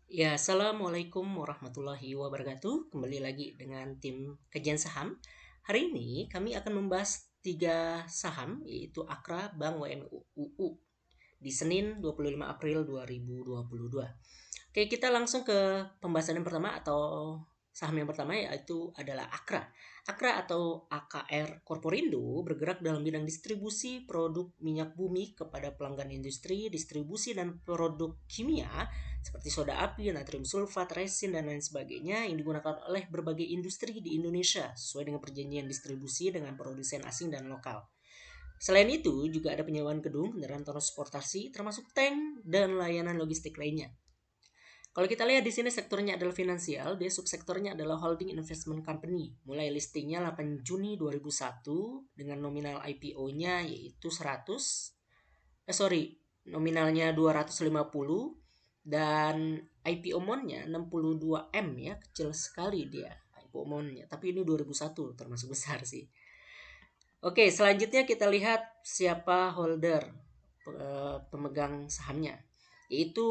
Ya, assalamualaikum warahmatullahi wabarakatuh. Kembali lagi dengan tim kajian saham. Hari ini kami akan membahas tiga saham, yaitu Akra Bank WNUU di Senin 25 April 2022. Oke, kita langsung ke pembahasan yang pertama atau saham yang pertama, yaitu adalah Akra. Akra atau AKR Korporindo bergerak dalam bidang distribusi produk minyak bumi kepada pelanggan industri, distribusi dan produk kimia seperti soda api, natrium sulfat, resin dan lain sebagainya yang digunakan oleh berbagai industri di Indonesia sesuai dengan perjanjian distribusi dengan produsen asing dan lokal. Selain itu, juga ada penyewaan gedung, kendaraan transportasi, termasuk tank dan layanan logistik lainnya. Kalau kita lihat di sini sektornya adalah finansial, dia subsektornya adalah holding investment company. Mulai listingnya 8 Juni 2001 dengan nominal IPO-nya yaitu nominalnya 250 dan IPO amount-nya 62 M ya, kecil sekali dia IPO amount-nya. Tapi ini 2001 termasuk besar sih. Oke, selanjutnya kita lihat siapa holder pemegang sahamnya, yaitu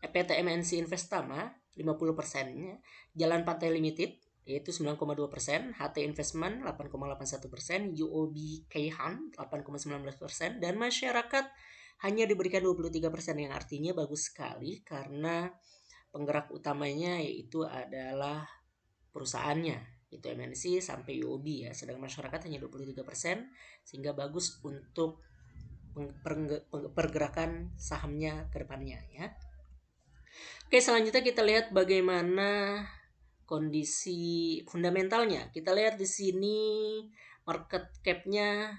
PT MNC Investama 50%-nya, Jalan Pantai Limited yaitu 9,2%, HT Investment 8,81%, UOB Kayhan 8,19%, dan masyarakat hanya diberikan 23%, yang artinya bagus sekali karena penggerak utamanya yaitu adalah perusahaannya, itu MNC sampai UOB ya, sedangkan masyarakat hanya 23%, sehingga bagus untuk pergerakan sahamnya ke depannya ya. Oke, selanjutnya kita lihat bagaimana kondisi fundamentalnya. Kita lihat di sini market cap-nya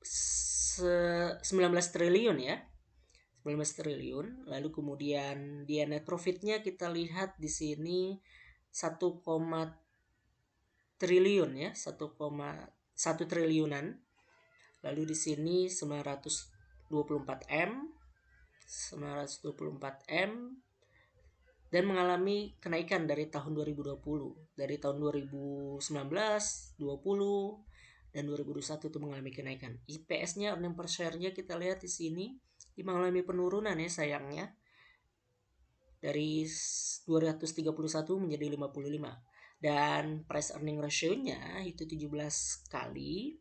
19 triliun ya. 19 triliun. Lalu kemudian dia net profit-nya kita lihat di sini 1, triliun ya, 1,1 triliunan. Lalu di sini 924 M, 924 M, dan mengalami kenaikan dari tahun 2020. Dari tahun 2019, 20 dan 2021 itu mengalami kenaikan. IPS-nya, earning per share-nya kita lihat di sini mengalami penurunan ya sayangnya. Dari 231 menjadi 55. Dan price earning ratio-nya itu 17 kali.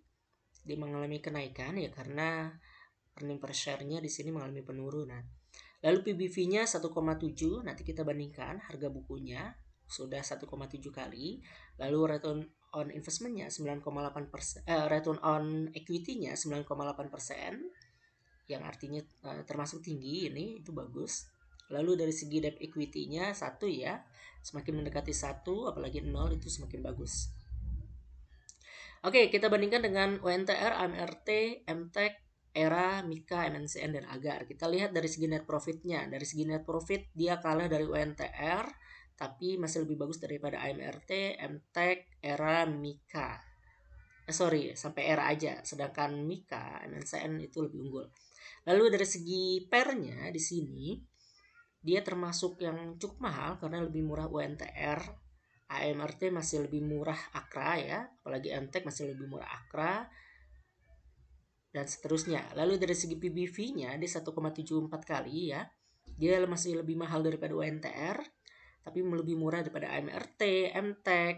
Dia mengalami kenaikan ya karena earning per share-nya di sini mengalami penurunan. Lalu PBV-nya 1,7, nanti kita bandingkan harga bukunya sudah 1,7 kali. Lalu return on investment-nya 9,8%, return on equity-nya 9,8%, yang artinya termasuk tinggi, ini itu bagus. Lalu dari segi debt equity-nya 1 ya, semakin mendekati 1 apalagi 0 itu semakin bagus. Oke, kita bandingkan dengan UNTR, AMRT, MTEK, ERA, Mika, MNCN, dan Agar. Kita lihat dari segi net profit-nya. Dari segi net profit dia kalah dari UNTR, tapi masih lebih bagus daripada AMRT, MTEK, ERA, Mika. Sampai ERA aja. Sedangkan Mika, MNCN itu lebih unggul. Lalu dari segi pair-nya di sini dia termasuk yang cukup mahal karena lebih murah UNTR, AMRT masih lebih murah Akra ya, apalagi MTEK masih lebih murah Akra, dan seterusnya. Lalu dari segi PBV-nya dia 1,74 kali ya, dia masih lebih mahal daripada UNTR, tapi lebih murah daripada AMRT, MTEK,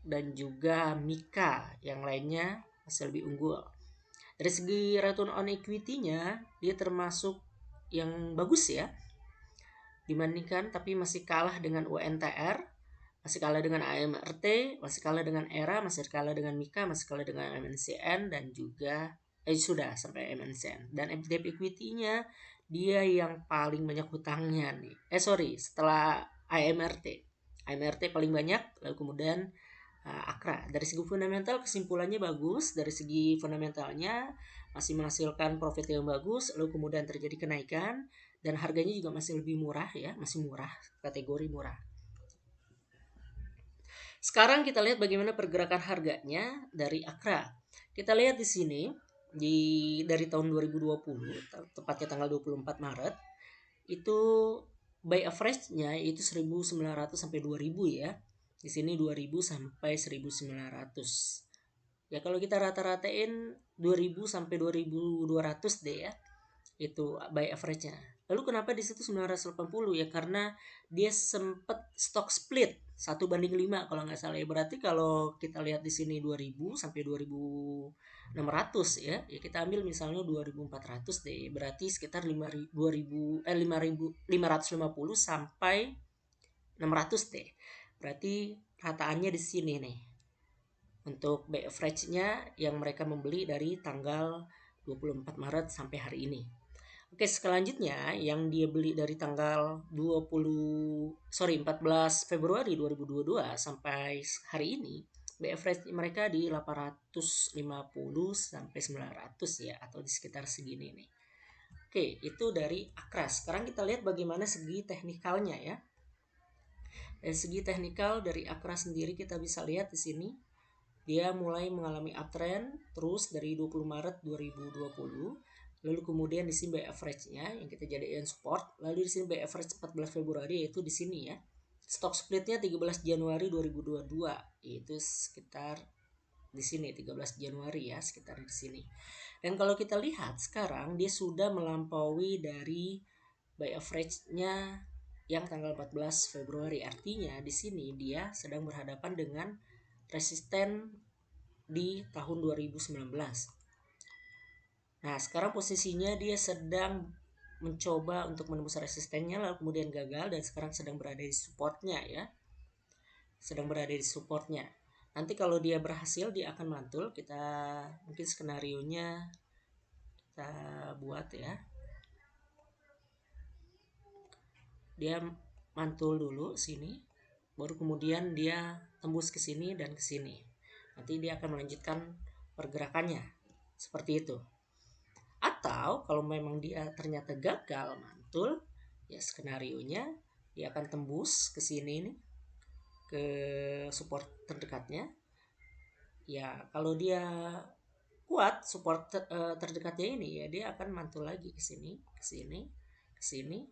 dan juga Mika, yang lainnya masih lebih unggul. Dari segi return on equity-nya dia termasuk yang bagus ya dibandingkan, tapi masih kalah dengan UNTR, masih kalah dengan AMRT, masih kalah dengan ERA, masih kalah dengan Mika, masih kalah dengan MNCN, dan juga sudah sampai MNCN. Dan debt equity-nya dia yang paling banyak hutangnya nih. Setelah AMRT. AMRT paling banyak, lalu kemudian Akra. Dari segi fundamental kesimpulannya bagus, dari segi fundamentalnya masih menghasilkan profit yang bagus, lalu kemudian terjadi kenaikan dan harganya juga masih lebih murah ya, masih murah, kategori murah. Sekarang kita lihat bagaimana pergerakan harganya dari Akra. Kita lihat di sini dari tahun 2020, tepatnya tanggal 24 Maret, itu by average-nya itu 1.900 sampai 2.000 ya. Di sini 2.000 sampai 1.900. Ya kalau kita rata-ratain 2.000 sampai 2.200 deh ya. Itu by average-nya. Lalu kenapa di situ 980 ya, karena dia sempat stock split 1:5 kalau nggak salah ya. Berarti kalau kita lihat di sini 2000 sampai 2600 ya. Ya kita ambil misalnya 2400 deh. Berarti sekitar 550 sampai 600 deh. Berarti rataannya di sini nih. Untuk buy average-nya yang mereka membeli dari tanggal 24 Maret sampai hari ini. Oke, selanjutnya yang dia beli dari tanggal 14 Februari 2022 sampai hari ini, buy average mereka di 850 sampai 900 ya, atau di sekitar segini nih. Oke, itu dari Akra. Sekarang kita lihat bagaimana segi teknikalnya ya. Dari segi teknikal dari Akra sendiri kita bisa lihat di sini dia mulai mengalami uptrend terus dari 20 Maret 2020. Lalu kemudian di sini buy average-nya yang kita jadikan support. Lalu di sini buy average 14 Februari yaitu di sini ya. Stock split-nya 13 Januari 2022 yaitu sekitar di sini 13 Januari ya, sekitar di sini. Dan kalau kita lihat sekarang dia sudah melampaui dari buy average-nya yang tanggal 14 Februari. Artinya di sini dia sedang berhadapan dengan resisten di tahun 2019. Nah, sekarang posisinya dia sedang mencoba untuk menembus resistennya lalu kemudian gagal dan sekarang sedang berada di supportnya ya. Sedang berada di supportnya. Nanti kalau dia berhasil dia akan mantul. Kita mungkin skenarionya kita buat ya. Dia mantul dulu sini, baru kemudian dia tembus ke sini dan ke sini. Nanti dia akan melanjutkan pergerakannya seperti itu. Atau kalau memang dia ternyata gagal mantul, ya skenarionya dia akan tembus ke sini nih, ke support terdekatnya. Ya kalau dia kuat support terdekatnya ini ya dia akan mantul lagi ke sini, ke sini, ke sini,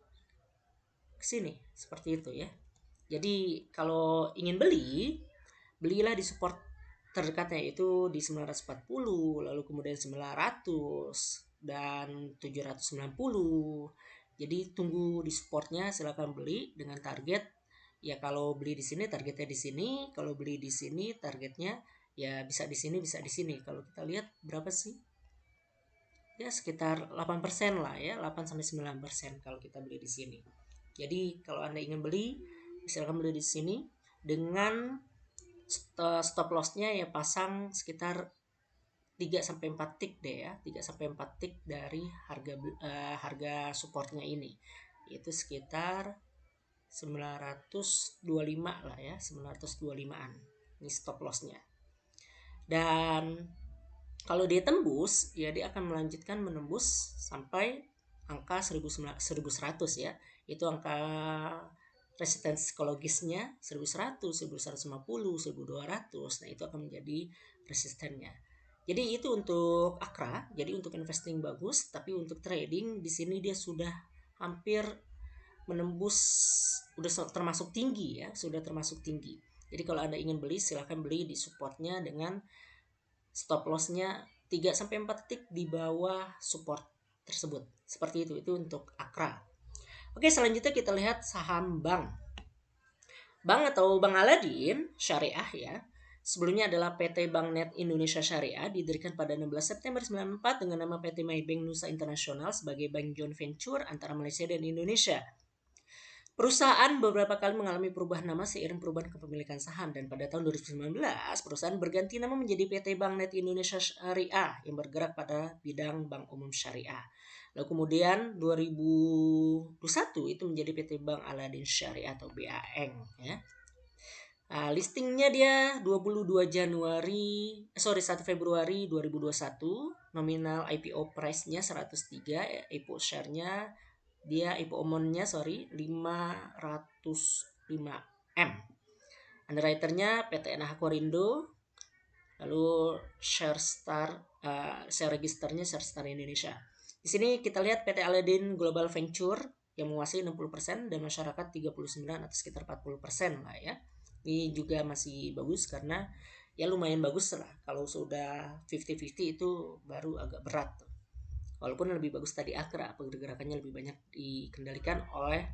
ke sini seperti itu ya. Jadi kalau ingin beli, belilah di support terdekatnya itu di 940, lalu kemudian 900 dan 790. Jadi tunggu di supportnya, silakan beli dengan target ya, kalau beli di sini targetnya di sini, kalau beli di sini targetnya ya bisa di sini bisa di sini. Kalau kita lihat berapa sih? Ya sekitar 8% lah ya, 8 sampai 9% kalau kita beli di sini. Jadi kalau Anda ingin beli, silakan beli di sini dengan stop loss-nya ya pasang sekitar 3 sampai 4 tick deh ya, 3 sampai 4 tick dari harga supportnya ini. Itu sekitar 925 lah ya, 925-an. Ini stop loss-nya. Dan kalau dia tembus, ya dia akan melanjutkan menembus sampai angka 1100 ya. Itu angka resistance psikologisnya 1100, 1150, 1200. Nah, itu akan menjadi resistennya. Jadi itu untuk Akra, jadi untuk investing bagus, tapi untuk trading di sini dia sudah hampir menembus, sudah termasuk tinggi ya, sudah termasuk tinggi. Jadi kalau Anda ingin beli silahkan beli di supportnya dengan stop loss-nya 3 sampai 4 tick di bawah support tersebut. Seperti itu untuk Akra. Oke, selanjutnya kita lihat saham bank. Bank atau Bank Aladin Syariah ya. Sebelumnya adalah PT Bank Net Indonesia Syariah, didirikan pada 16 September 1994 dengan nama PT Maybank Nusa Internasional sebagai bank joint venture antara Malaysia dan Indonesia. Perusahaan beberapa kali mengalami perubahan nama seiring perubahan kepemilikan saham, dan pada tahun 2019 perusahaan berganti nama menjadi PT Bank Net Indonesia Syariah yang bergerak pada bidang bank umum syariah. Lalu kemudian 2021 itu menjadi PT Bank Aladin Syariah atau BAN ya. Nah, listingnya dia 1 Februari 2021, nominal IPO price-nya 103, IPO share-nya dia IPO amount-nya 505M. Underwriter-nya PT NH Korindo. Lalu share registernya Share Star Indonesia. Di sini kita lihat PT Aladin Global Venture yang menguasai 60% dan masyarakat 39 atau sekitar 40% lah ya. Ini juga masih bagus karena ya lumayan bagus lah. Kalau sudah 50-50 itu baru agak berat tuh. walaupun lebih bagus tadi Akra, pergerakannya lebih banyak dikendalikan oleh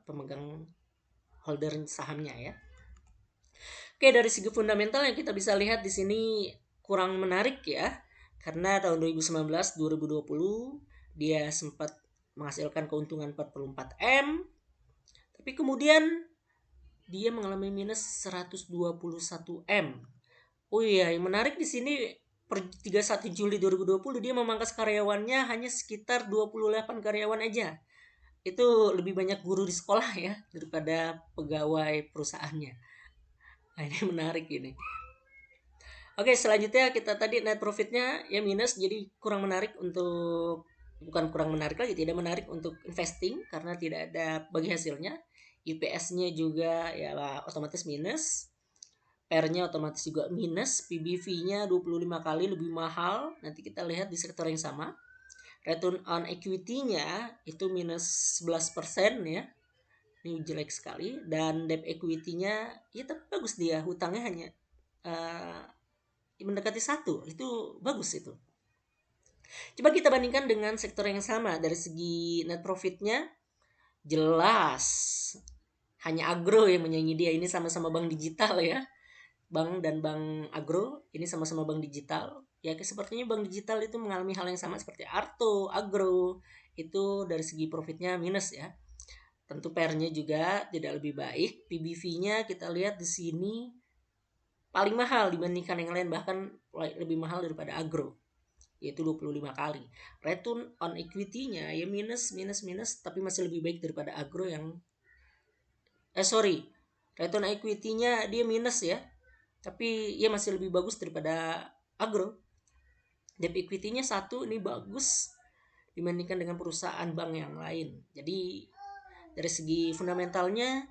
pemegang holder sahamnya ya. Oke, dari segi fundamental yang kita bisa lihat di sini kurang menarik ya, karena tahun 2019-2020 dia sempat menghasilkan keuntungan 44 M, tapi kemudian dia mengalami minus 121 M. Oh iya, yang menarik di sini per 31 Juli 2020 dia memangkas karyawannya hanya sekitar 28 karyawan aja. Itu lebih banyak guru di sekolah ya daripada pegawai perusahaannya. Nah, ini menarik ini. Oke, selanjutnya kita tadi net profitnya ya minus, jadi kurang menarik untuk, bukan kurang menarik lagi, tidak menarik untuk investing karena tidak ada bagi hasilnya. IPS-nya juga ya otomatis minus. PER-nya otomatis juga minus, PBV-nya 25 kali lebih mahal. Nanti kita lihat di sektor yang sama. Return on equity-nya itu minus 11% ya. Ini jelek sekali. Dan debt equity-nya ya tapi bagus dia, hutangnya hanya mendekati 1. Itu bagus itu. Coba kita bandingkan dengan sektor yang sama. Dari segi net profit-nya jelas hanya agro yang menyaingi dia. Ini sama-sama bank digital ya. Bank dan bank agro ini sama-sama bank digital ya, sepertinya bank digital itu mengalami hal yang sama seperti Arto, Agro, itu dari segi profitnya minus ya. Tentu PER-nya juga tidak lebih baik. PBV-nya kita lihat di sini paling mahal dibandingkan yang lain, bahkan lebih mahal daripada Agro, yaitu 25 kali. Return on equity-nya ya minus, tapi masih lebih baik daripada Agro yang return on equity-nya dia minus ya, tapi ya masih lebih bagus daripada Agro. Debt equity-nya 1, ini bagus dibandingkan dengan perusahaan bank yang lain. Jadi dari segi fundamentalnya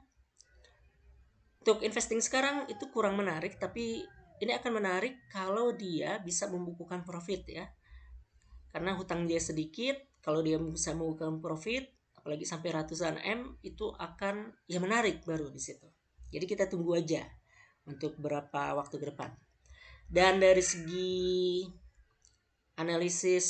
untuk investing sekarang itu kurang menarik, tapi ini akan menarik kalau dia bisa membukukan profit ya. Karena hutang dia sedikit, kalau dia bisa membukukan profit apalagi sampai ratusan M, itu akan ya menarik baru di situ. Jadi kita tunggu aja untuk berapa waktu ke depan. Dan dari segi analisis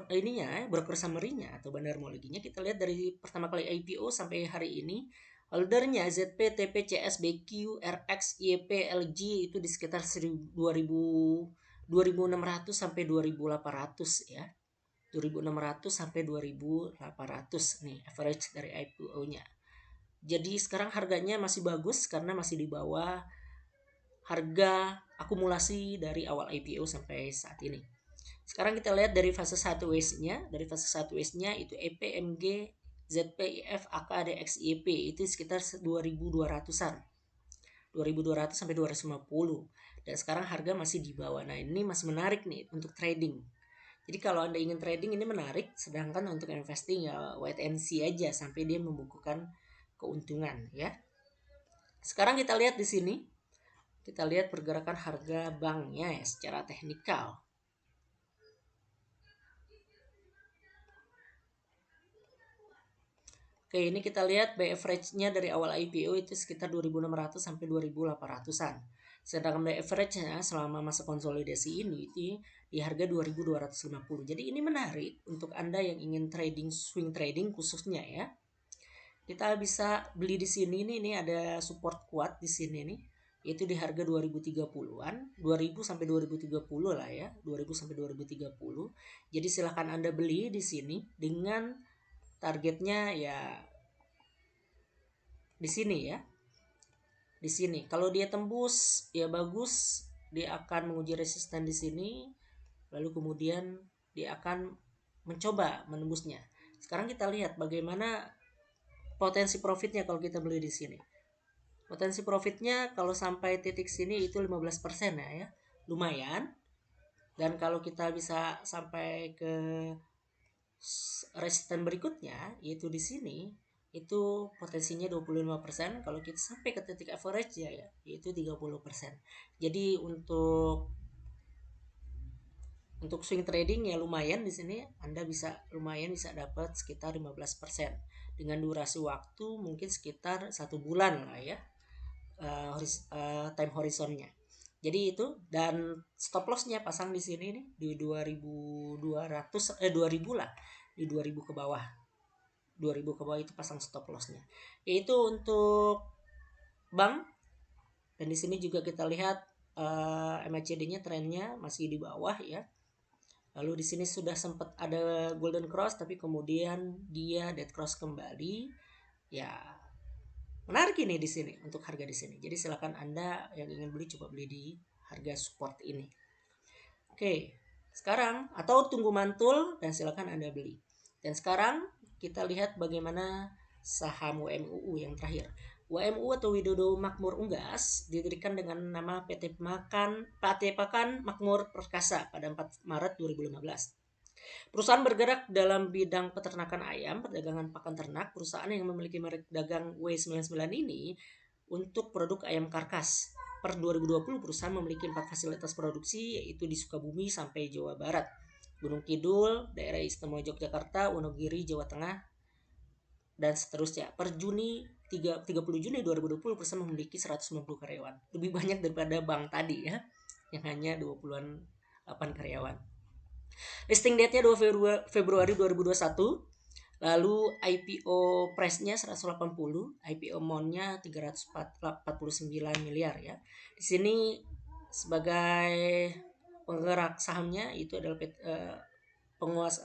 ininya, broker summary-nya atau bandarmologinya, kita lihat dari pertama kali IPO sampai hari ini holdernya ZP, TP, CS, BQ, RX, IEP, LG itu di sekitar 2600 sampai 2800 ya. 2600 sampai 2800 nih average dari IPO-nya. Jadi sekarang harganya masih bagus karena masih di bawah harga akumulasi dari awal IPO sampai saat ini. Sekarang kita lihat dari fase 1 waste-nya. Dari fase 1 waste-nya itu EP, MG, ZP, IF, AK, DX, IEP itu sekitar 2200-an. 2200 sampai 250. Dan sekarang harga masih di bawah. Nah, ini masih menarik nih untuk trading. Jadi kalau Anda ingin trading ini menarik, sedangkan untuk investing ya wait and see aja sampai dia membukukan keuntungan ya. Sekarang kita lihat di sini. Kita lihat pergerakan harga banknya ya secara teknikal. Oke, ini kita lihat buy average-nya dari awal IPO itu sekitar 2.600 sampai 2.800-an. Sedangkan buy average-nya selama masa konsolidasi ini itu di harga 2.250. Jadi ini menarik untuk Anda yang ingin trading, swing trading khususnya ya. Kita bisa beli di sini nih, ini ada support kuat di sini nih. Itu di harga 2030-an, 2000 sampai 2030 lah ya, 2000 sampai 2030. Jadi silahkan Anda beli di sini dengan targetnya ya di sini ya. Di sini. Kalau dia tembus ya bagus, dia akan menguji resisten di sini. Lalu kemudian dia akan mencoba menembusnya. Sekarang kita lihat bagaimana potensi profitnya kalau kita beli di sini. Potensi profitnya kalau sampai titik sini itu 15% ya. Lumayan. Dan kalau kita bisa sampai ke resisten berikutnya yaitu di sini itu potensinya 25%, kalau kita sampai ke titik average ya yaitu 30%. Jadi untuk swing trading ya lumayan di sini Anda bisa dapat sekitar 15% dengan durasi waktu mungkin sekitar 1 bulan lah ya time horizonnya. Jadi itu, dan stop lossnya pasang di sini nih di 2200 2000 lah, di 2000 ke bawah. 2000 ke bawah itu pasang stop lossnya. Itu untuk bank. Dan di sini juga kita lihat MACD-nya trennya masih di bawah ya. Lalu di sini sudah sempat ada golden cross tapi kemudian dia dead cross kembali. Ya, menarik ini di sini untuk harga di sini. Jadi silakan Anda yang ingin beli coba beli di harga support ini. Oke, sekarang atau tunggu mantul dan silakan Anda beli. Dan sekarang kita lihat bagaimana saham WMUU yang terakhir. WMU atau Widodo Makmur Unggas didirikan dengan nama PT Pakan Makmur Perkasa pada 4 Maret 2015. Perusahaan bergerak dalam bidang peternakan ayam, perdagangan pakan ternak. Perusahaan yang memiliki merek dagang W99 ini untuk produk ayam karkas. Per 2020 perusahaan memiliki 4 fasilitas produksi, yaitu di Sukabumi sampai Jawa Barat, Gunung Kidul, daerah istimewa Yogyakarta, Wonogiri, Jawa Tengah, dan seterusnya. Per 30 Juni 2020 perusahaan memiliki 190 karyawan. Lebih banyak daripada bank tadi ya, yang hanya 28 karyawan. Listing date-nya 2 Februari 2021. Lalu IPO price-nya 180, IPO amount-nya 349 miliar ya. Di sini sebagai penggerak sahamnya itu adalah penguasa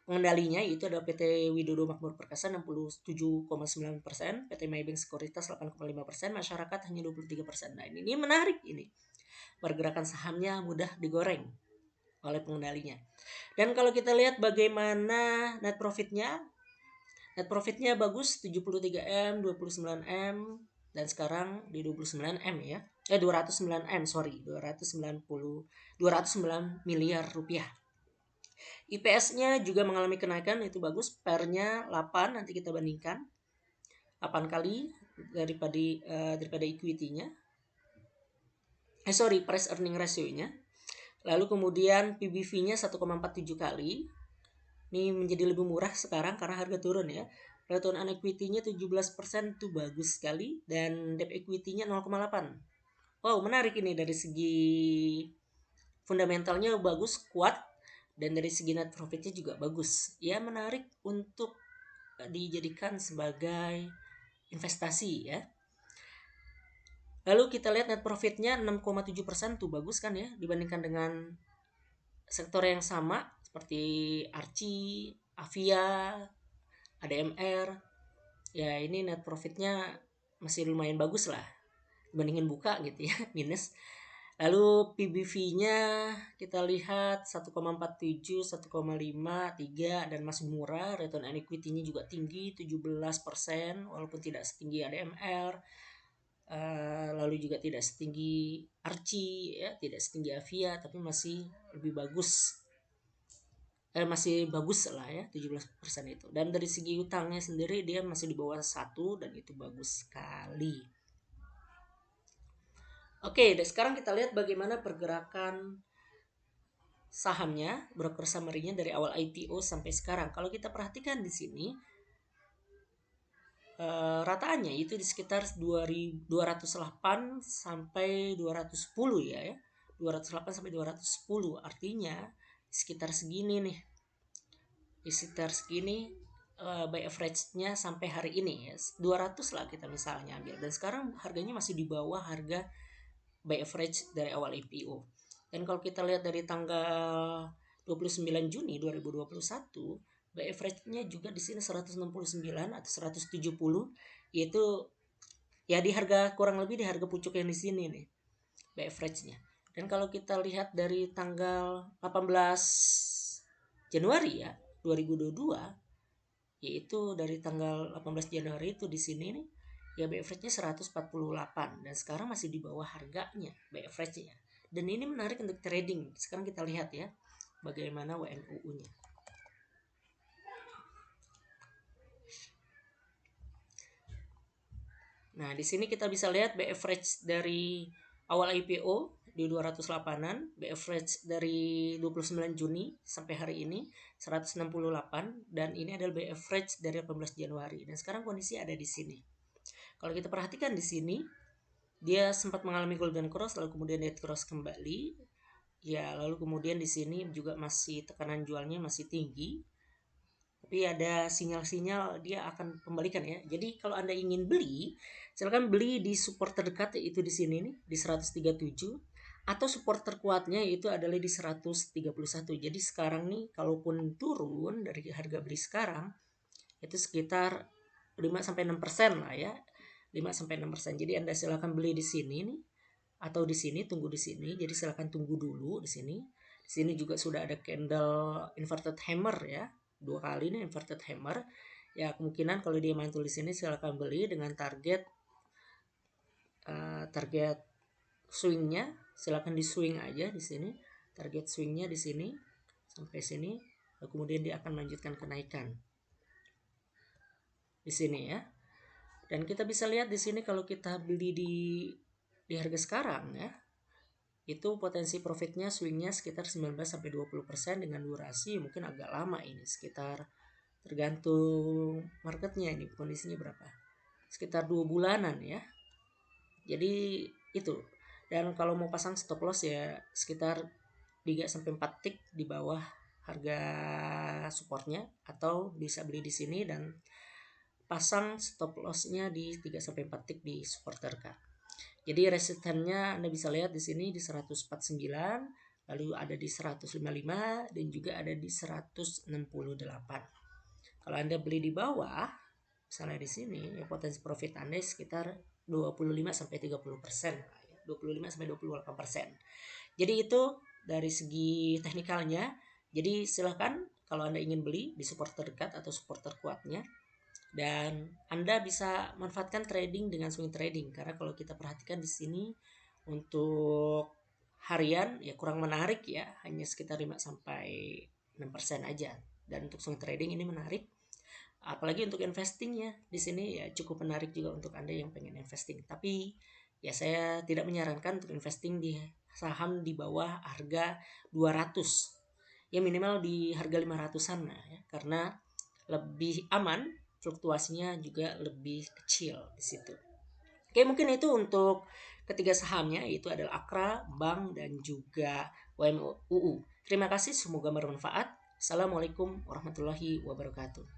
pengendalinya itu adalah PT Widodo Makmur Perkasa 67,9%, PT Maybank Sekuritas 8,5%, masyarakat hanya 23%. Nah, ini menarik ini. Pergerakan sahamnya mudah digoreng oleh pengendalinya. Dan kalau kita lihat bagaimana net profitnya bagus, 73M, 29M, dan sekarang di 29M ya. 209M, sorry, 209 miliar rupiah. IPS-nya juga mengalami kenaikan, itu bagus. PER-nya 8, nanti kita bandingkan 8 kali daripada equity-nya. Price earning ratio-nya. Lalu kemudian PBV-nya 1,47 kali. Ini menjadi lebih murah sekarang karena harga turun ya. Return on equity-nya 17% itu bagus sekali. Dan debt equity-nya 0,8. Wow, menarik ini dari segi fundamentalnya bagus, kuat. Dan dari segi net profit-nya juga bagus. Ya, menarik untuk dijadikan sebagai investasi ya. Lalu kita lihat net profit-nya 6,7% tuh bagus kan ya, dibandingkan dengan sektor yang sama seperti Archie, Avia, ADMR. Ya, ini net profitnya masih lumayan bagus lah dibandingin buka gitu ya, minus. Lalu PBV-nya kita lihat 1,47, 1,5, 3 dan masih murah. Return on equity-nya juga tinggi 17% walaupun tidak setinggi ADMR. Lalu juga tidak setinggi Archie ya, tidak setinggi Avia, tapi masih lebih bagus. Masih bagus lah ya, 17% itu. Dan dari segi utangnya sendiri dia masih di bawah 1 dan itu bagus sekali. Oke, dan sekarang kita lihat bagaimana pergerakan sahamnya, broker summary-nya dari awal IPO sampai sekarang. Kalau kita perhatikan di sini rataannya itu di sekitar 208 sampai 210 ya. 208 sampai 210 artinya sekitar segini nih. Di sekitar segini by average-nya sampai hari ini ya. 200 lah kita misalnya ambil. Dan sekarang harganya masih di bawah harga by average dari awal IPO. Dan kalau kita lihat dari tanggal 29 Juni 2021 by average-nya juga di sini 169 atau 170, yaitu ya di harga kurang lebih di harga pucuk yang di sini nih by average-nya. Dan kalau kita lihat dari tanggal 18 Januari ya 2022, yaitu dari tanggal 18 Januari itu di sini nih ya by average-nya 148 dan sekarang masih di bawah harganya by average-nya. Dan ini menarik untuk trading. Sekarang kita lihat ya bagaimana WMUU-nya. Nah, di sini kita bisa lihat by average dari awal IPO di 208-an, by average dari 29 Juni sampai hari ini 168 dan ini adalah by average dari 18 Januari. Dan sekarang kondisi ada di sini. Kalau kita perhatikan di sini dia sempat mengalami golden cross lalu kemudian dead cross kembali. Ya, lalu kemudian di sini juga masih tekanan jualnya masih tinggi. Tapi ada sinyal-sinyal dia akan kembalikan ya. Jadi kalau Anda ingin beli, silakan beli di support terdekat yaitu di sini nih di 137 atau support terkuatnya itu adalah di 131. Jadi sekarang nih kalaupun turun dari harga beli sekarang itu sekitar 5 sampai 6% lah ya. 5 sampai 6%. Jadi Anda silakan beli di sini nih atau di sini tunggu di sini. Jadi silakan tunggu dulu di sini. Di sini juga sudah ada candle inverted hammer ya. 2 kali nih inverted hammer. Ya kemungkinan kalau dia mantul di sini silakan beli dengan target target swingnya. Silakan di swing aja di sini. Target swingnya di sini sampai sini. Lalu kemudian dia akan melanjutkan kenaikan di sini ya. Dan kita bisa lihat di sini kalau kita beli di harga sekarang ya, itu potensi profitnya swingnya sekitar 19-20% dengan durasi mungkin agak lama ini, sekitar tergantung marketnya ini kondisinya berapa, sekitar 2 bulanan ya. Jadi itu. Dan kalau mau pasang stop loss ya sekitar 3-4 tick di bawah harga supportnya, atau bisa beli di sini dan pasang stop lossnya di 3-4 tick di support terdekat. Jadi resistennya Anda bisa lihat di sini di 149, lalu ada di 155 dan juga ada di 168. Kalau Anda beli di bawah, misalnya di sini, ya potensi profit Anda sekitar 25-30%, 25-28%. Jadi itu dari segi teknikalnya. Jadi silahkan kalau Anda ingin beli di support terdekat atau support terkuatnya. Dan Anda bisa manfaatkan trading dengan swing trading, karena kalau kita perhatikan di sini untuk harian ya kurang menarik ya, hanya sekitar 5-6% aja. Dan untuk swing trading ini menarik, apalagi untuk investingnya di sini ya cukup menarik juga untuk Anda yang pengen investing. Tapi ya saya tidak menyarankan untuk investing di saham di bawah harga 200. Ya minimal di harga 500-an lah ya, karena lebih aman, fluktuasinya juga lebih kecil di situ. Oke, mungkin itu untuk ketiga sahamnya, yaitu adalah Akra, Bank, dan juga WMUU. Terima kasih, semoga bermanfaat. Assalamualaikum warahmatullahi wabarakatuh.